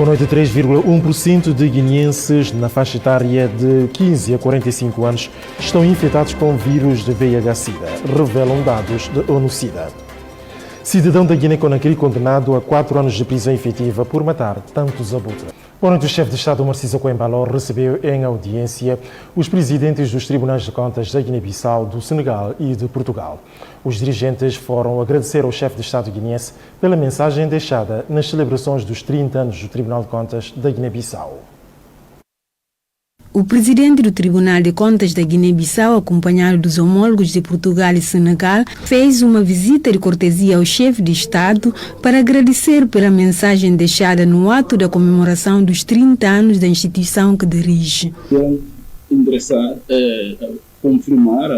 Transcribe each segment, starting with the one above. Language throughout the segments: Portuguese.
Boa noite. 3,1% de guineenses na faixa etária de 15 a 45 anos estão infectados com vírus de VIH-Sida, revelam dados da ONU-Sida. Cidadão da Guiné-Conakry condenado a 4 anos de prisão efetiva por matar tantos abutres. Boa noite. O chefe de Estado, Narciso Coimbaló, recebeu em audiência os presidentes dos Tribunais de Contas da Guiné-Bissau, do Senegal e de Portugal. Os dirigentes foram agradecer ao chefe de Estado guineense pela mensagem deixada nas celebrações dos 30 anos do Tribunal de Contas da Guiné-Bissau. O presidente do Tribunal de Contas da Guiné-Bissau, acompanhado dos homólogos de Portugal e Senegal, fez uma visita de cortesia ao chefe de Estado para agradecer pela mensagem deixada no ato da comemoração dos 30 anos da instituição que dirige. Endereçar, afirmar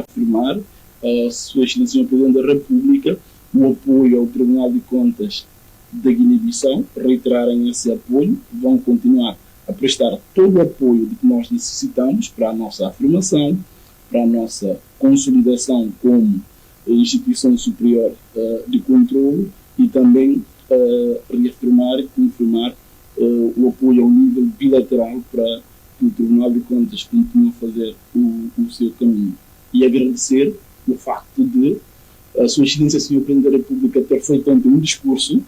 a Sua Excelência o Presidente da República o apoio ao Tribunal de Contas da Guiné-Bissau, reiterarem esse apoio, vão continuar a prestar todo o apoio de que nós necessitamos para a nossa afirmação, para a nossa consolidação como instituição superior de controle e também reafirmar e confirmar o apoio ao nível bilateral para que o Tribunal de Contas continue a fazer o seu caminho. E agradecer o facto de a Sua Excelência, Sr. Presidente da República, ter feito ontem um discurso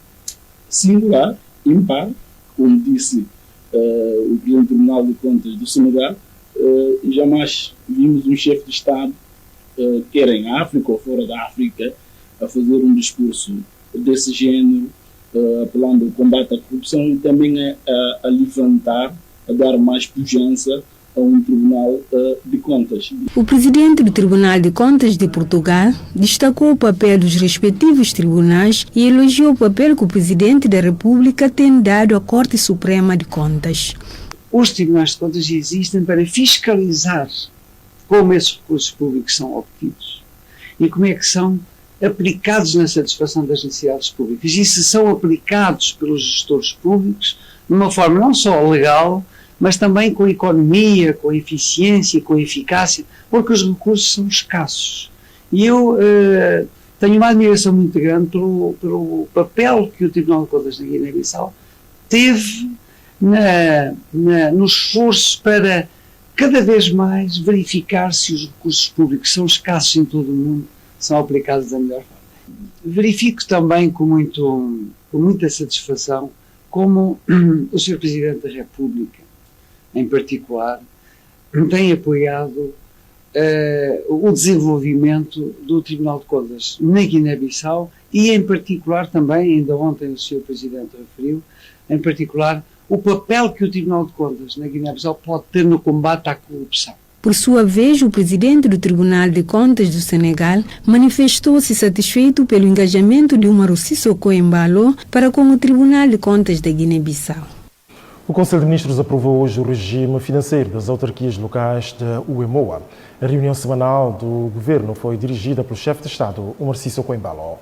singular, impar, como disse o Presidente do Tribunal de Contas do Senegal. Jamais vimos um chefe de Estado, quer em África ou fora da África, a fazer um discurso desse género, apelando ao combate à corrupção e também a levantar, a dar mais pujança a um Tribunal de Contas. O presidente do Tribunal de Contas de Portugal destacou o papel dos respectivos tribunais e elogiou o papel que o presidente da República tem dado à Corte Suprema de Contas. Os tribunais de contas existem para fiscalizar como esses recursos públicos são obtidos e como é que são aplicados na satisfação das necessidades públicas. E se são aplicados pelos gestores públicos de uma forma não só legal, mas também com economia, com eficiência, com eficácia, porque os recursos são escassos. E eu tenho uma admiração muito grande pelo papel que o Tribunal de Contas da Guiné-Bissau teve no esforço para cada vez mais verificar se os recursos públicos são escassos em todo o mundo, são aplicados da melhor forma. Verifico também com muita satisfação como o Sr. Presidente da República, em particular, tem apoiado o desenvolvimento do Tribunal de Contas na Guiné-Bissau e, em particular, também, ainda ontem o Sr. Presidente referiu, em particular, o papel que o Tribunal de Contas na Guiné-Bissau pode ter no combate à corrupção. Por sua vez, o presidente do Tribunal de Contas do Senegal manifestou-se satisfeito pelo engajamento de Umaru Sissoko Embalo para com o Tribunal de Contas da Guiné-Bissau. O Conselho de Ministros aprovou hoje o regime financeiro das autarquias locais da UEMOA. A reunião semanal do governo foi dirigida pelo chefe de Estado, Narciso Coimbaló.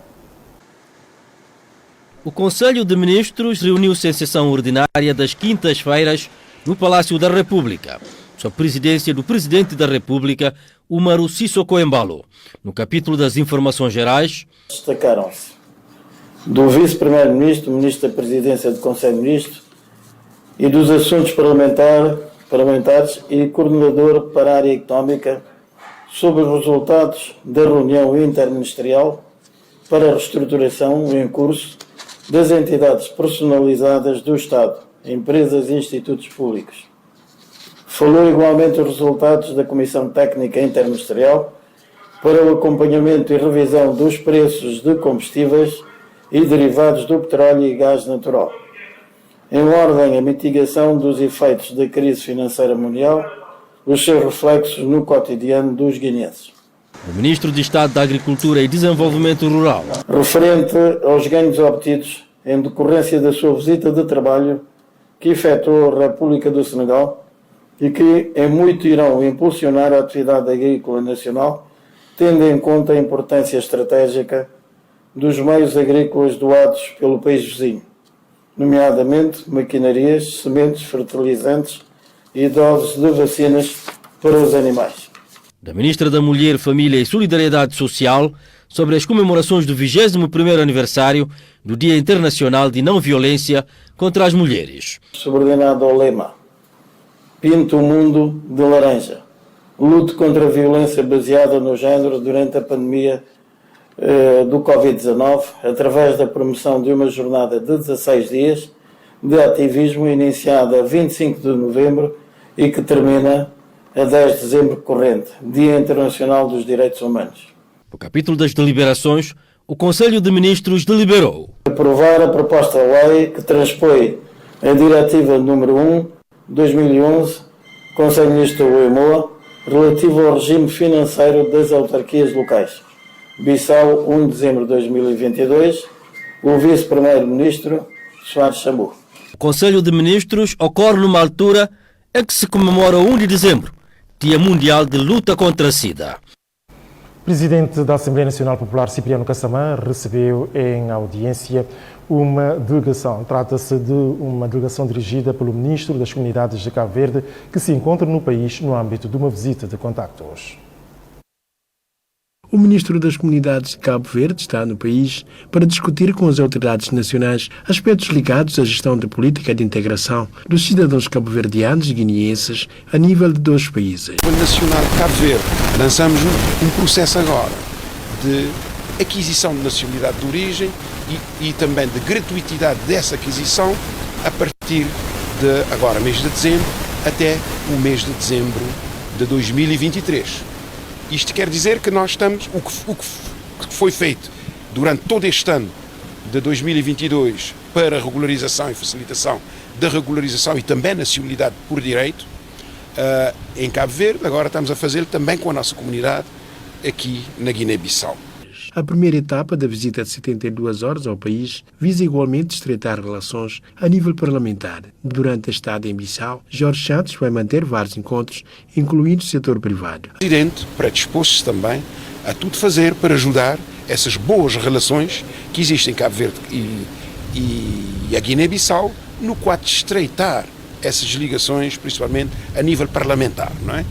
O Conselho de Ministros reuniu-se em sessão ordinária das quintas-feiras no Palácio da República, sob a presidência do Presidente da República, Umaru Sissoko Embalo. No capítulo das informações gerais, destacaram-se do Vice-Primeiro-Ministro, Ministro da Presidência do Conselho de Ministros e dos Assuntos Parlamentares e Coordenador para a Área Económica sobre os resultados da reunião interministerial para a reestruturação em curso das entidades personalizadas do Estado, empresas e institutos públicos. Falou igualmente os resultados da Comissão Técnica Interministerial para o acompanhamento e revisão dos preços de combustíveis e derivados do petróleo e gás natural, em ordem à mitigação dos efeitos da crise financeira mundial, os seus reflexos no cotidiano dos guineenses. O Ministro de Estado da Agricultura e Desenvolvimento Rural, referente aos ganhos obtidos em decorrência da sua visita de trabalho que efetuou a República do Senegal e que em muito irão impulsionar a atividade agrícola nacional, tendo em conta a importância estratégica dos meios agrícolas doados pelo país vizinho, nomeadamente maquinarias, sementes, fertilizantes e doses de vacinas para os animais. Da Ministra da Mulher, Família e Solidariedade Social, sobre as comemorações do 21º aniversário do Dia Internacional de Não Violência contra as mulheres. Subordinado ao lema Pinto o mundo de laranja. Luto contra a violência baseada no género durante a pandemia do Covid-19, através da promoção de uma jornada de 16 dias de ativismo iniciada a 25 de novembro e que termina a 10 de dezembro corrente, Dia Internacional dos Direitos Humanos. No capítulo das deliberações, o Conselho de Ministros deliberou aprovar a proposta de lei que transpõe a Diretiva número 1/2011, Conselho de Ministros do EMOA, relativo ao regime financeiro das autarquias locais. Bissau, 1 de dezembro de 2022, o Vice-Primeiro-Ministro Soares Sambu. O Conselho de Ministros ocorre numa altura em que se comemora 1 de dezembro, Dia Mundial de Luta contra a SIDA. O presidente da Assembleia Nacional Popular, Cipriano Kassamã, recebeu em audiência uma delegação. Trata-se de uma delegação dirigida pelo Ministro das Comunidades de Cabo Verde, que se encontra no país no âmbito de uma visita de contactos. O Ministro das Comunidades de Cabo Verde está no país para discutir com as autoridades nacionais aspectos ligados à gestão da política de integração dos cidadãos cabo-verdianos e guineenses a nível de dois países. O Nacional de Cabo Verde lançamos um processo agora de aquisição de nacionalidade de origem e também de gratuitidade dessa aquisição a partir de agora, mês de dezembro, até o mês de dezembro de 2023. Isto quer dizer que nós estamos, o que foi feito durante todo este ano de 2022 para regularização e facilitação da regularização e também nacionalidade por direito em Cabo Verde, agora estamos a fazê-lo também com a nossa comunidade aqui na Guiné-Bissau. A primeira etapa da visita de 72 horas ao país visa igualmente estreitar relações a nível parlamentar. Durante a estada em Bissau, Jorge Santos vai manter vários encontros, incluindo o setor privado. O Presidente predispôs-se também a tudo fazer para ajudar essas boas relações que existem em Cabo Verde e a Guiné-Bissau, no quadro de estreitar essas ligações, principalmente a nível parlamentar, não é?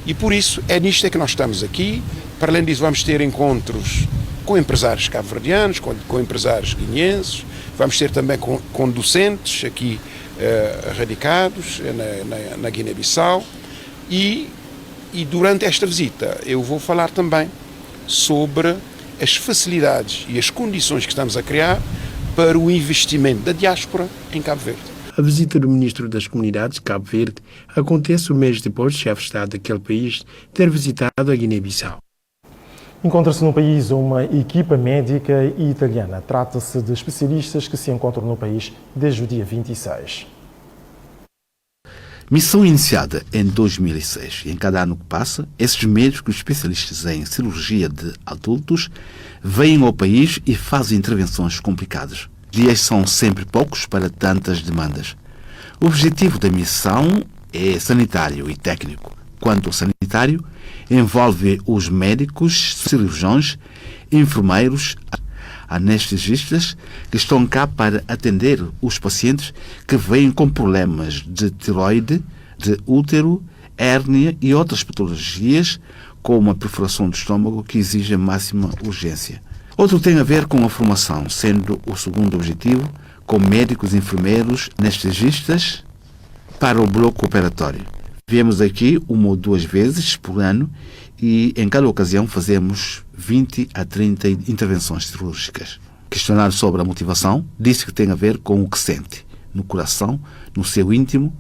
E por isso é nisto que nós estamos aqui. Para além disso, vamos ter encontros com empresários cabo-verdianos, com empresários guineenses, vamos ter também com docentes aqui radicados na Guiné-Bissau e durante esta visita eu vou falar também sobre as facilidades e as condições que estamos a criar para o investimento da diáspora em Cabo Verde. A visita do Ministro das Comunidades de Cabo Verde acontece um mês depois do chefe de Estado daquele país ter visitado a Guiné-Bissau. Encontra-se no país uma equipa médica italiana. Trata-se de especialistas que se encontram no país desde o dia 26. Missão iniciada em 2006 e em cada ano que passa, esses médicos especialistas em cirurgia de adultos vêm ao país e fazem intervenções complicadas. Dias são sempre poucos para tantas demandas. O objetivo da missão é sanitário e técnico. Quanto ao sanitário, envolve os médicos, cirurgiões, enfermeiros, anestesistas que estão cá para atender os pacientes que vêm com problemas de tiroide, de útero, hérnia e outras patologias, como a perfuração do estômago, que exigem máxima urgência. Outro tem a ver com a formação, sendo o segundo objetivo, com médicos, enfermeiros, anestesistas para o bloco operatório. Viemos aqui 1 ou 2 vezes por ano e em cada ocasião fazemos 20 a 30 intervenções cirúrgicas. Questionado sobre a motivação, disse que tem a ver com o que sente, no coração, no seu íntimo,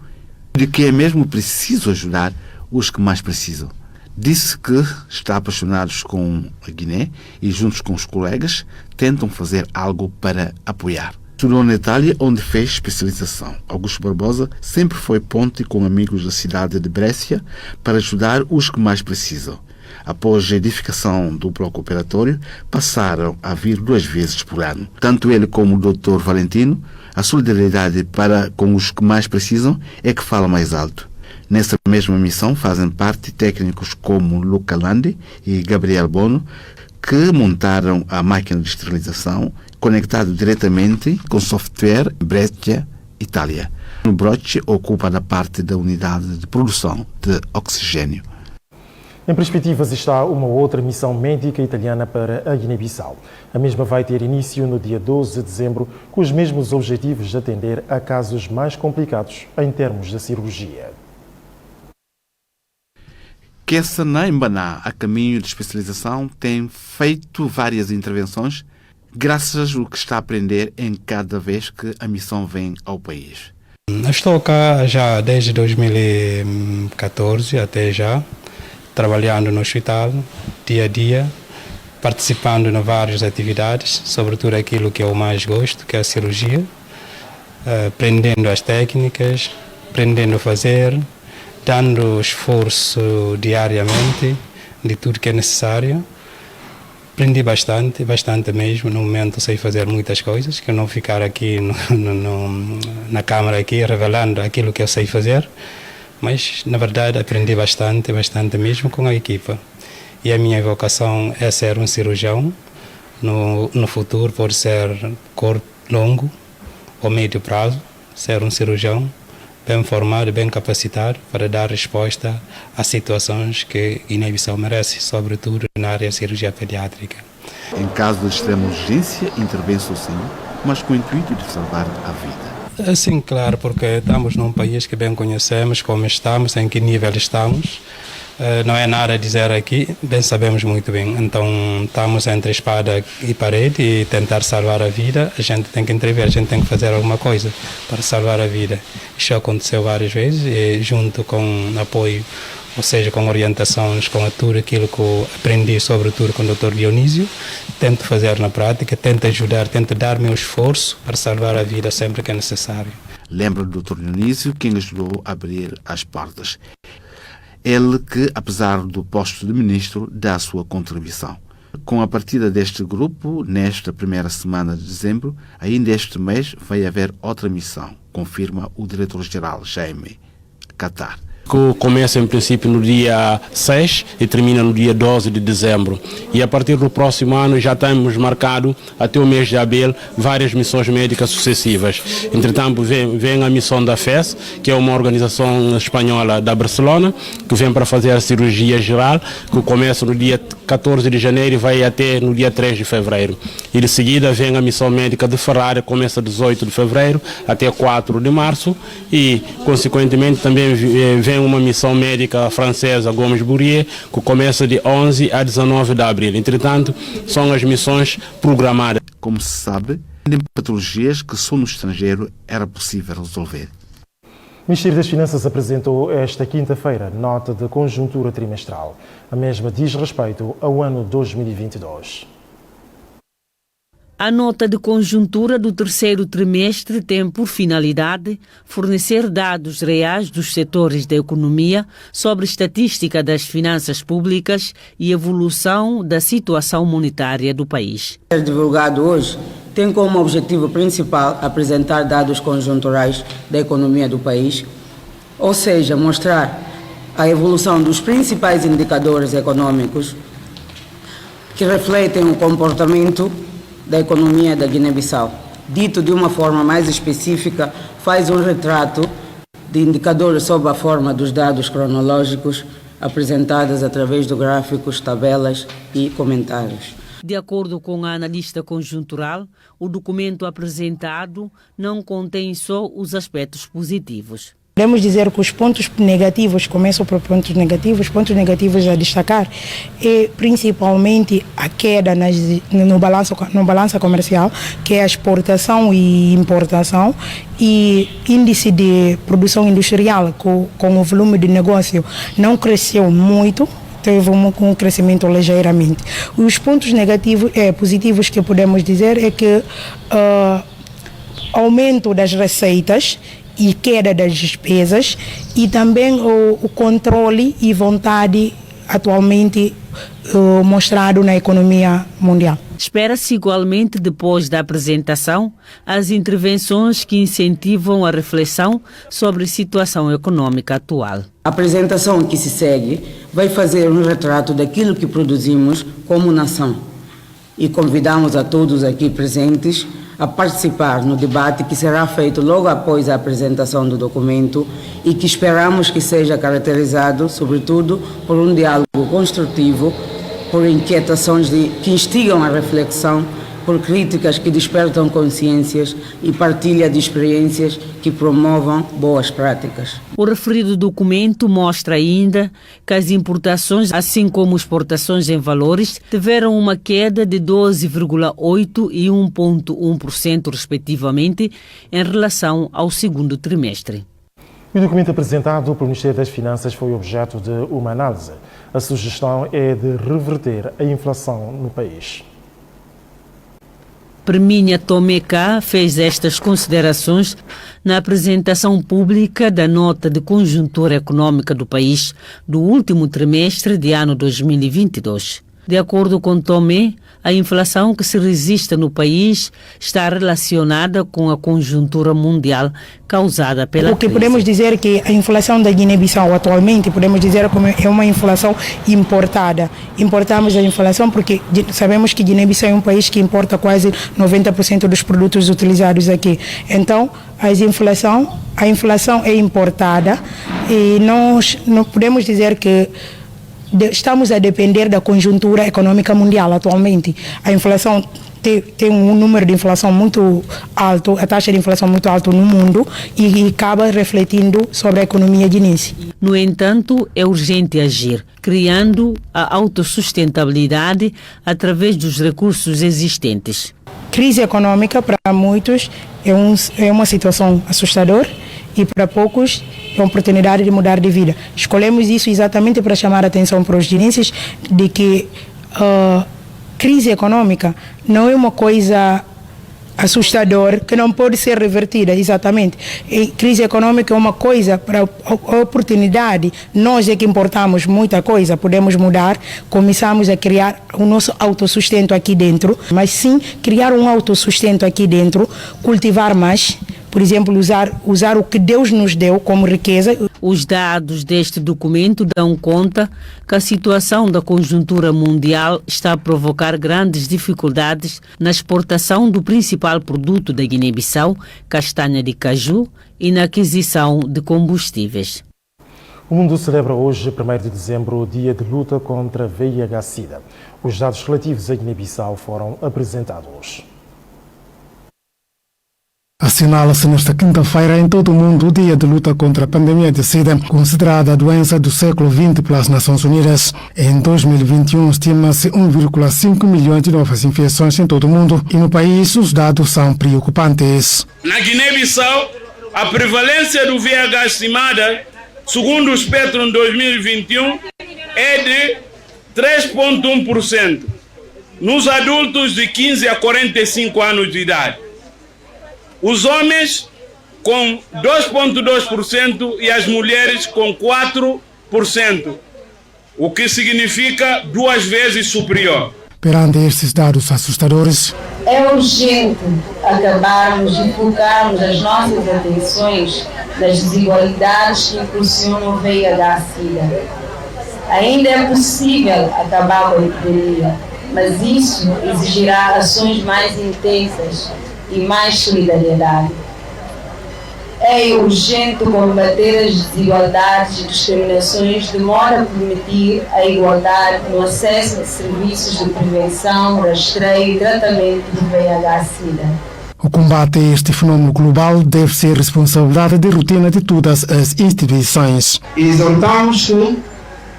de que é mesmo preciso ajudar os que mais precisam. Disse que está apaixonado com a Guiné e, juntos com os colegas, tentam fazer algo para apoiar. Estudou na Itália, onde fez especialização. Augusto Barbosa sempre foi ponte com amigos da cidade de Brescia para ajudar os que mais precisam. Após a edificação do bloco operatório, passaram a vir 2 vezes por ano. Tanto ele como o Dr. Valentino, a solidariedade para com os que mais precisam é que fala mais alto. Nessa mesma missão fazem parte técnicos como Luca Landi e Gabriel Bono, que montaram a máquina de esterilização conectado diretamente com software Brescia, Itália. O Broche ocupa da parte da unidade de produção de oxigênio. Em perspectivas está uma outra missão médica italiana para a Guiné-Bissau. A mesma vai ter início no dia 12 de dezembro, com os mesmos objetivos de atender a casos mais complicados em termos de cirurgia. Kessana Mbaná, a caminho de especialização, tem feito várias intervenções graças ao que está a aprender em cada vez que a missão vem ao país. Estou cá já desde 2014 até já, trabalhando no hospital, dia a dia, participando em várias atividades, sobretudo aquilo que eu mais gosto, que é a cirurgia, aprendendo as técnicas, aprendendo a fazer, dando esforço diariamente de tudo que é necessário. Aprendi bastante mesmo. No momento sei fazer muitas coisas, que eu não ficar aqui na câmara aqui revelando aquilo que eu sei fazer, mas na verdade aprendi bastante mesmo com a equipa. E a minha vocação é ser um cirurgião. No futuro pode ser curto, longo ou médio prazo, ser um cirurgião bem formado, bem capacitado para dar resposta a situações que Guiné-Bissau merece, sobretudo na área de cirurgia pediátrica. Em caso de extrema urgência, intervém sozinho, mas com o intuito de salvar a vida. Sim, claro, porque estamos num país que bem conhecemos como estamos, em que nível estamos. Não é nada a dizer aqui, bem sabemos muito bem. Então estamos entre espada e parede e tentar salvar a vida. A gente tem que intervir, a gente tem que fazer alguma coisa para salvar a vida. Isso aconteceu várias vezes e junto com apoio, ou seja, com orientações, com tudo aquilo que eu aprendi, sobretudo com o Dr. Dionísio, tento fazer na prática, tento ajudar, tento dar meu esforço para salvar a vida sempre que é necessário. Lembra do Dr. Dionísio quem ajudou a abrir as portas. Ele que, apesar do posto de ministro, dá a sua contribuição. Com a partida deste grupo, nesta primeira semana de dezembro, ainda este mês vai haver outra missão, confirma o diretor-geral Jaime Qatar. Que começa em princípio no dia 6 e termina no dia 12 de dezembro. E a partir do próximo ano já temos marcado até o mês de abril várias missões médicas sucessivas. Entretanto vem a missão da FES, que é uma organização espanhola da Barcelona, que vem para fazer a cirurgia geral, que começa no dia 14 de janeiro e vai até no dia 3 de fevereiro. E de seguida vem a missão médica de Ferrari, começa 18 de fevereiro até 4 de março e, consequentemente, também vem uma missão médica francesa, Gomes-Bourrier, que começa de 11 a 19 de abril. Entretanto, são as missões programadas. Como se sabe, tem patologias que só no estrangeiro era possível resolver. O Ministério das Finanças apresentou esta quinta-feira nota de conjuntura trimestral. A mesma diz respeito ao ano 2022. A nota de conjuntura do terceiro trimestre tem por finalidade fornecer dados reais dos setores da economia sobre estatística das finanças públicas e evolução da situação monetária do país. O divulgado hoje tem como objetivo principal apresentar dados conjunturais da economia do país, ou seja, mostrar a evolução dos principais indicadores econômicos que refletem o comportamento da economia da Guiné-Bissau. Dito de uma forma mais específica, faz um retrato de indicadores sob a forma dos dados cronológicos apresentados através de gráficos, tabelas e comentários. De acordo com a analista conjuntural, o documento apresentado não contém só os aspectos positivos. Podemos dizer que os pontos negativos, começam por pontos negativos a destacar é principalmente a queda no balanço comercial, que é a exportação e importação, e índice de produção industrial, com o volume de negócio não cresceu muito, teve um crescimento ligeiramente. Os pontos positivos que podemos dizer é que aumento das receitas e queda das despesas e também o controle e vontade atualmente mostrado na economia mundial. Espera-se igualmente, depois da apresentação, as intervenções que incentivam a reflexão sobre a situação econômica atual. A apresentação que se segue vai fazer um retrato daquilo que produzimos como nação e convidamos a todos aqui presentes a participar no debate que será feito logo após a apresentação do documento e que esperamos que seja caracterizado, sobretudo, por um diálogo construtivo, por inquietações que instigam a reflexão, por críticas que despertam consciências e partilha de experiências que promovam boas práticas. O referido documento mostra ainda que as importações, assim como exportações em valores, tiveram uma queda de 12,8% e 1,1%, respectivamente, em relação ao segundo trimestre. O documento apresentado pelo Ministério das Finanças foi objeto de uma análise. A sugestão é de reverter a inflação no país. Perminha Tomeka fez estas considerações na apresentação pública da nota de conjuntura econômica do país do último trimestre de ano 2022. De acordo com Tomé, a inflação que se registra no país está relacionada com a conjuntura mundial causada pela crise. O que podemos dizer é que a inflação da Guiné-Bissau atualmente, podemos dizer que é uma inflação importada. Importamos a inflação porque sabemos que Guiné-Bissau é um país que importa quase 90% dos produtos utilizados aqui. Então, a inflação é importada e nós não podemos dizer que estamos a depender da conjuntura econômica mundial atualmente. A inflação tem um número de inflação muito alto, a taxa de inflação muito alta no mundo e acaba refletindo sobre a economia guinense. No entanto, é urgente agir, criando a autossustentabilidade através dos recursos existentes. Crise econômica, para muitos, é uma situação assustadora e para poucos é uma oportunidade de mudar de vida. Escolhemos isso exatamente para chamar a atenção para os guinenses de que crise econômica não é uma coisa assustadora que não pode ser revertida, exatamente. E crise econômica é uma coisa para oportunidade. Nós é que importamos muita coisa, podemos mudar, começamos a criar o nosso autossustento aqui dentro, mas sim criar um autossustento aqui dentro, cultivar mais, por exemplo, usar o que Deus nos deu como riqueza. Os dados deste documento dão conta que a situação da conjuntura mundial está a provocar grandes dificuldades na exportação do principal produto da Guiné-Bissau, castanha de caju, e na aquisição de combustíveis. O mundo celebra hoje, 1º de dezembro, o Dia de Luta contra a VIH-Sida. Os dados relativos à Guiné-Bissau foram apresentados. Assinala-se nesta quinta-feira em todo o mundo o Dia de Luta contra a Pandemia de SIDA, considerada a doença do século XX pelas Nações Unidas. Em 2021, estima-se 1,5 milhões de novas infecções em todo o mundo e no país os dados são preocupantes. Na Guiné-Bissau, a prevalência do VIH estimada, segundo o Espectrum 2021, é de 3,1% nos adultos de 15 a 45 anos de idade. Os homens com 2,2% e as mulheres com 4%, o que significa 2 vezes superior. Perante estes dados assustadores, é urgente acabarmos e focarmos as nossas atenções nas desigualdades que impulsionam o VIH-Sida. Ainda é possível acabar com a epidemia, mas isso exigirá ações mais intensas e mais solidariedade. É urgente combater as desigualdades e discriminações de modo a permitir a igualdade no acesso a serviços de prevenção, rastreio e tratamento do VIH-Sida. O combate a este fenômeno global deve ser responsabilidade de rotina de todas as instituições. Exortamos que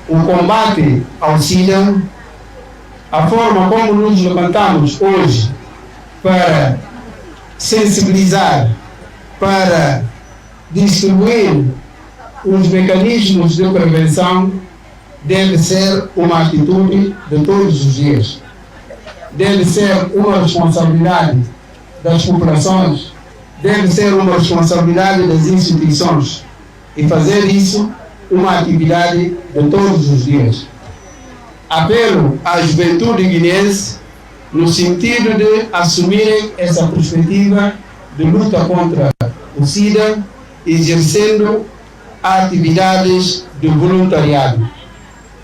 o combate ao SIDA, a forma como nos levantamos hoje para sensibilizar, para distribuir os mecanismos de prevenção, deve ser uma atitude de todos os dias. Deve ser uma responsabilidade das populações, deve ser uma responsabilidade das instituições e fazer isso uma atividade de todos os dias. Apelo à juventude guinense no sentido de assumirem essa perspectiva de luta contra o SIDA, exercendo atividades de voluntariado.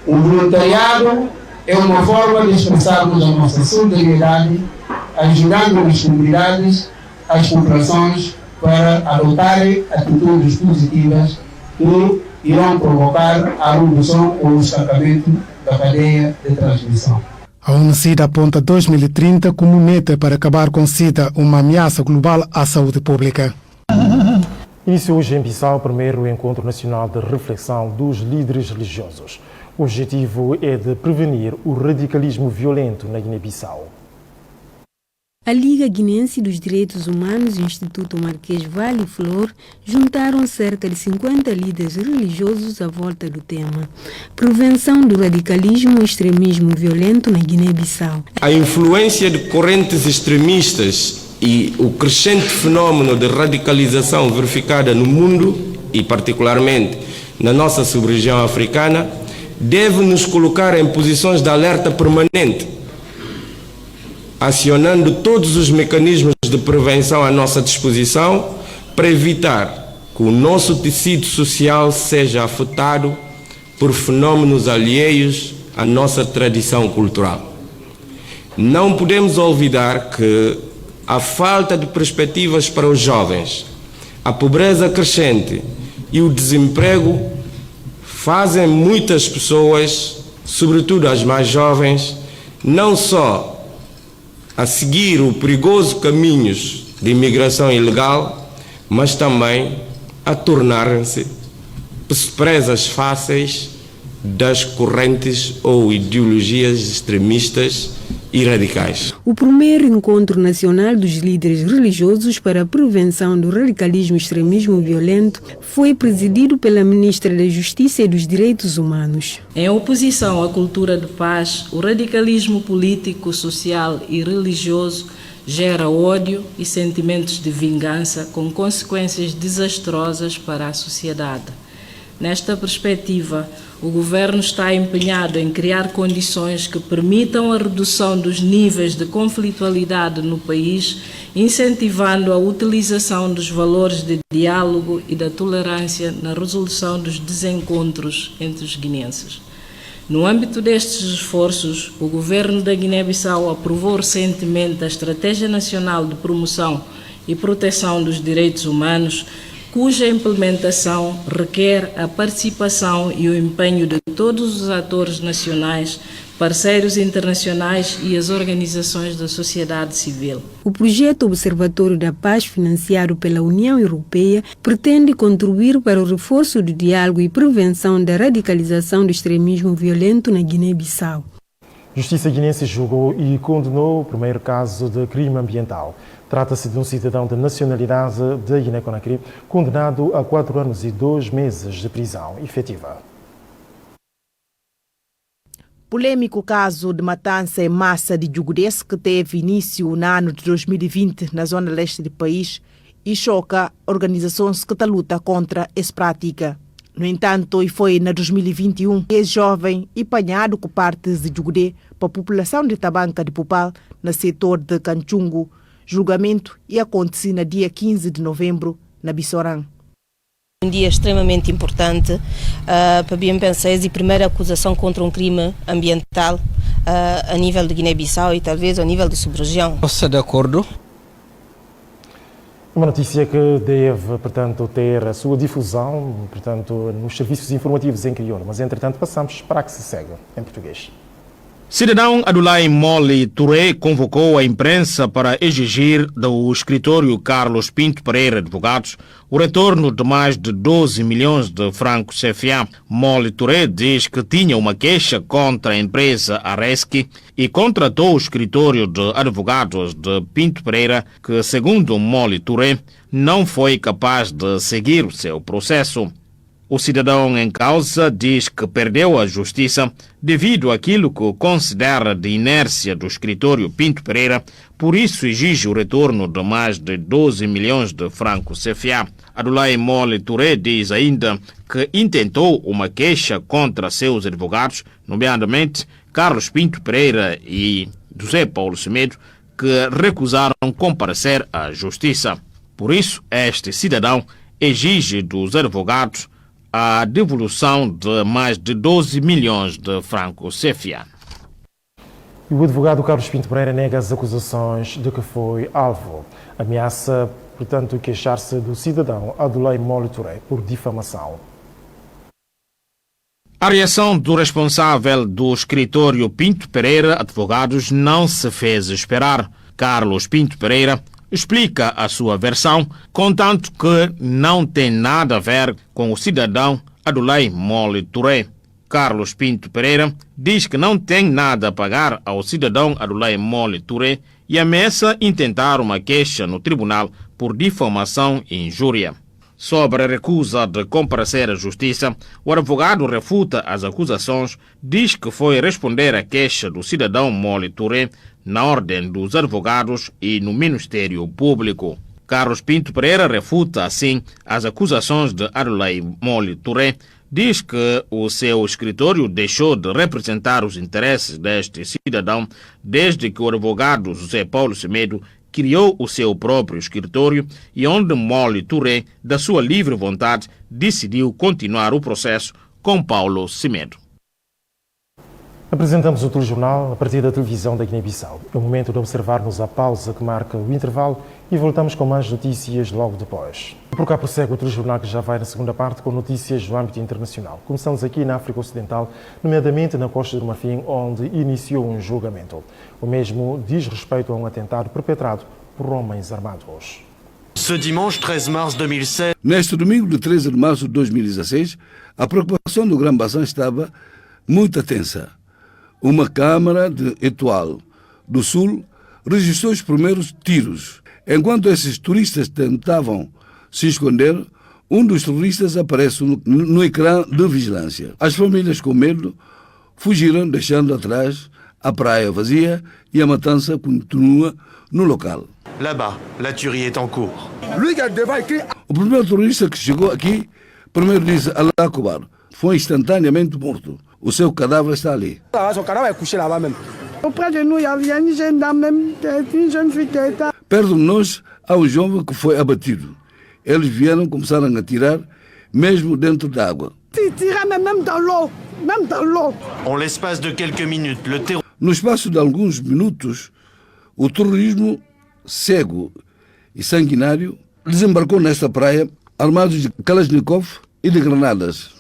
O voluntariado é uma forma de expressarmos a nossa solidariedade, ajudando as comunidades as populações para adotarem atitudes positivas que irão provocar a redução ou o estancamento da cadeia de transmissão. A ONU-SIDA aponta 2030 como meta para acabar com SIDA, uma ameaça global à saúde pública. Iniciou hoje em Bissau o primeiro encontro nacional de reflexão dos líderes religiosos. O objetivo é de prevenir o radicalismo violento na Guiné-Bissau. A Liga Guinense dos Direitos Humanos e o Instituto Marquês Vale Flor juntaram cerca de 50 líderes religiosos à volta do tema Prevenção do radicalismo e extremismo violento na Guiné-Bissau. A influência de correntes extremistas e o crescente fenômeno de radicalização verificada no mundo e particularmente na nossa sub-região africana deve nos colocar em posições de alerta permanente, acionando todos os mecanismos de prevenção à nossa disposição para evitar que o nosso tecido social seja afetado por fenômenos alheios à nossa tradição cultural. Não podemos olvidar que a falta de perspectivas para os jovens, a pobreza crescente e o desemprego fazem muitas pessoas, sobretudo as mais jovens, não só a seguir o perigoso caminho de imigração ilegal, mas também a tornarem-se presas fáceis das correntes ou ideologias extremistas e radicais. O primeiro encontro nacional dos líderes religiosos para a prevenção do radicalismo e extremismo violento foi presidido pela Ministra da Justiça e dos Direitos Humanos. Em oposição à cultura de paz, o radicalismo político, social e religioso gera ódio e sentimentos de vingança com consequências desastrosas para a sociedade. Nesta perspectiva, o Governo está empenhado em criar condições que permitam a redução dos níveis de conflitualidade no país, incentivando a utilização dos valores de diálogo e da tolerância na resolução dos desencontros entre os guineenses. No âmbito destes esforços, o Governo da Guiné-Bissau aprovou recentemente a Estratégia Nacional de Promoção e Proteção dos Direitos Humanos, cuja implementação requer a participação e o empenho de todos os atores nacionais, parceiros internacionais e as organizações da sociedade civil. O projeto Observatório da Paz, financiado pela União Europeia, pretende contribuir para o reforço do diálogo e prevenção da radicalização do extremismo violento na Guiné-Bissau. Justiça guinense julgou e condenou o primeiro caso de crime ambiental. Trata-se de um cidadão de nacionalidade de Guiné-Conakry, condenado a 4 anos e 2 meses de prisão efetiva. Polêmico caso de matança em massa de Djugudesse que teve início no ano de 2020 na zona leste do país e choca organizações que lutam contra essa prática. No entanto, foi em 2021 que ex-jovem e apanhado com partes de Djugudé para a população de Tabanca de Pupal, no setor de Canchungo. Julgamento ia acontecer no dia 15 de novembro, na Bissorã. Um dia extremamente importante para bem pensar e primeira acusação contra um crime ambiental a nível de Guiné-Bissau e talvez a nível de sub-região. Você de acordo? Uma notícia que deve, portanto, ter a sua difusão, portanto, nos serviços informativos em crioulo, mas entretanto passamos para a que se segue em português. Cidadão Adulai Moli Touré convocou a imprensa para exigir do escritório Carlos Pinto Pereira Advogados o retorno de mais de 12 milhões de francos CFA. Moli Touré diz que tinha uma queixa contra a empresa Areski e contratou o escritório de advogados de Pinto Pereira, que, segundo Moli Touré, não foi capaz de seguir o seu processo. O cidadão em causa diz que perdeu a justiça devido àquilo que considera de inércia do escritório Pinto Pereira, por isso exige o retorno de mais de 12 milhões de francos CFA. Adulai Moli Touré diz ainda que intentou uma queixa contra seus advogados, nomeadamente Carlos Pinto Pereira e José Paulo Semedo, que recusaram comparecer à justiça. Por isso, este cidadão exige dos advogados a devolução de mais de 12 milhões de francos CFA. E o advogado Carlos Pinto Pereira nega as acusações de que foi alvo. Ameaça, portanto, queixar-se do cidadão Adolei Moli Touré por difamação. A reação do responsável do escritório Pinto Pereira Advogados não se fez esperar. Carlos Pinto Pereira explica a sua versão, contanto que não tem nada a ver com o cidadão Adolei Moli Touré. Carlos Pinto Pereira diz que não tem nada a pagar ao cidadão Adolei Moli Touré e ameaça intentar uma queixa no tribunal por difamação e injúria. Sobre a recusa de comparecer à justiça, o advogado refuta as acusações, diz que foi responder à queixa do cidadão Moli Touré na Ordem dos Advogados e no Ministério Público. Carlos Pinto Pereira refuta, assim, as acusações de Adolei Moli Touré, diz que o seu escritório deixou de representar os interesses deste cidadão desde que o advogado José Paulo Semedo criou o seu próprio escritório e onde Moli Touré, da sua livre vontade, decidiu continuar o processo com Paulo Semedo. Apresentamos o telejornal a partir da televisão da Guiné-Bissau. É o momento de observarmos a pausa que marca o intervalo e voltamos com mais notícias logo depois. Por cá prossegue o telejornal que já vai na segunda parte com notícias do âmbito internacional. Começamos aqui na África Ocidental, nomeadamente na Costa do Marfim, onde iniciou um julgamento. O mesmo diz respeito a um atentado perpetrado por homens armados. Ce dimanche 13 mars 2016. Neste domingo de 13 de março de 2016, a preocupação do Grã-Bassam estava muito tensa. Uma câmara de Etoile do Sul registrou os primeiros tiros. Enquanto esses turistas tentavam se esconder, um dos terroristas aparece no ecrã de vigilância. As famílias, com medo, fugiram, deixando atrás a praia vazia e a matança continua no local. Là-bas, la tuerie est en cours. O primeiro terrorista que chegou aqui, primeiro disse Allah Akbar, foi instantaneamente morto. O seu cadáver está ali. Auprès de nous, il y avait une jeune dame, même une jeune fille qui était. Perto de nós, há um jovem que foi abatido. Eles vieram, começaram a atirar, mesmo dentro da água. Même dans l'eau, même dans l'eau. En l'espace de quelques minutes, le terror... No espaço de alguns minutos, o terrorismo cego e sanguinário desembarcou nesta praia, armados de Kalashnikov e de granadas.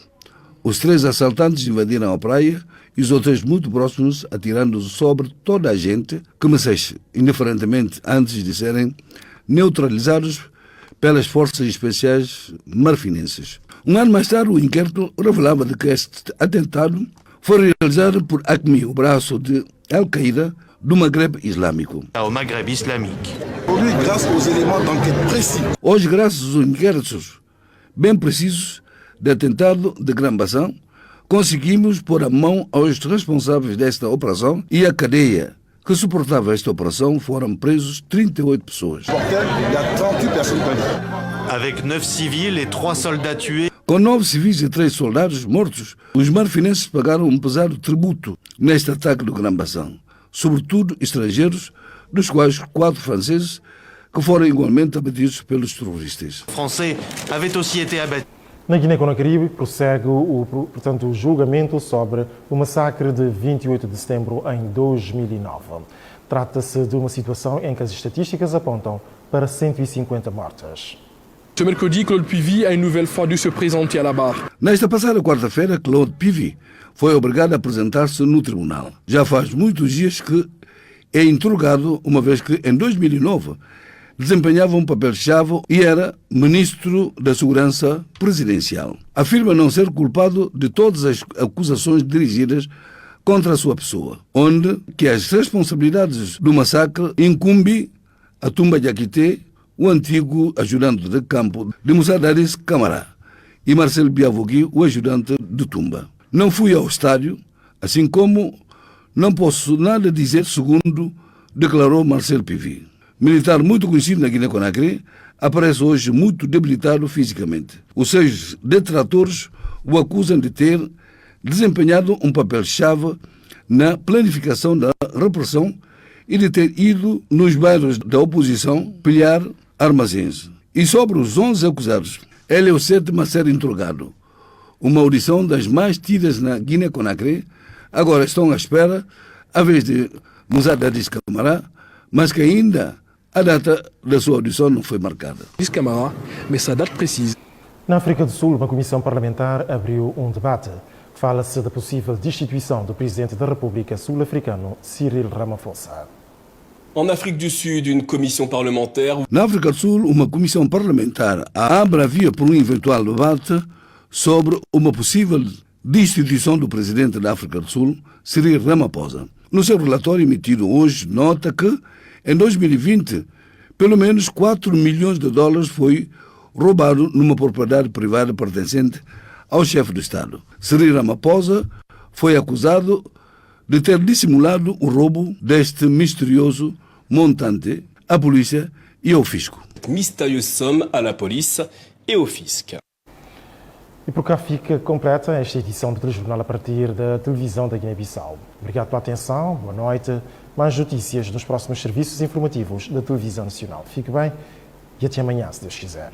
Os 3 assaltantes invadiram a praia e os outros muito próximos, atirando sobre toda a gente que me cesse, indiferentemente antes de serem neutralizados pelas forças especiais marfinenses. Um ano mais tarde, o inquérito revelava de que este atentado foi realizado por AQMI, o braço de Al-Qaeda do Maghreb Islâmico. Au Maghreb islamique. Hoje, graças aos inquéritos bem precisos de atentado de Grã-Bassam, conseguimos pôr a mão aos responsáveis desta operação e a cadeia que suportava esta operação foram presos 38 pessoas. Avec 9 civils et 3 soldats tués. Com 9 civis e 3 soldados mortos, os marfinenses pagaram um pesado tributo neste ataque do Grã-Bassam, sobretudo estrangeiros, dos quais 4 franceses, que foram igualmente abatidos pelos terroristas. Français avaient aussi été abattus. Na Guiné-Conakry prossegue o julgamento sobre o massacre de 28 de setembro em 2009. Trata-se de uma situação em que as estatísticas apontam para 150 mortes. Ce mercredi, Claude Puivy a une nouvelle fois dû se présenter à la barre. Nesta passada quarta-feira, Claude Puivy foi obrigado a apresentar-se no tribunal. Já faz muitos dias que é interrogado, uma vez que em 2009 desempenhava um papel-chave e era ministro da Segurança Presidencial. Afirma não ser culpado de todas as acusações dirigidas contra a sua pessoa, onde que as responsabilidades do massacre incumbe a Tumba Diakité, o antigo ajudante de campo de Moussa Dadis Camara, e Marcel Biavogui, o ajudante de Tumba. Não fui ao estádio, assim como não posso nada dizer, segundo declarou Marcel Puivy. Militar muito conhecido na Guiné-Conakry, aparece hoje muito debilitado fisicamente. Os seus detratores o acusam de ter desempenhado um papel-chave na planificação da repressão e de ter ido nos bairros da oposição pilhar armazéns. E sobre os 11 acusados, ele é o 7º a ser interrogado. Uma audição das mais tidas na Guiné-Conakry. Agora estão à espera, a vez de Musa Dadis Camara, mas que ainda a data da sua audição não foi marcada. Dadis Camara, mas sa date précise. Na África do Sul, uma comissão parlamentar abriu um debate. Fala-se da possível destituição do presidente da República Sul-Africano, Cyril Ramaphosa. En Afrique du Sud, une commission parlementaire. Na África do Sul, uma comissão parlamentar abre a via por um eventual debate sobre uma possível destituição do presidente da África do Sul, Cyril Ramaphosa. No seu relatório emitido hoje, nota que, em 2020, pelo menos 4 milhões de dólares foi roubado numa propriedade privada pertencente ao chefe do Estado. Cyril Ramaphosa foi acusado de ter dissimulado o roubo deste misterioso montante à polícia e ao fisco. Mystérieuse somme à la police et au fisc. E por cá fica completa esta edição do Telejornal a partir da televisão da Guiné-Bissau. Obrigado pela atenção, boa noite. Mais notícias nos próximos serviços informativos da Televisão Nacional. Fique bem e até amanhã, se Deus quiser.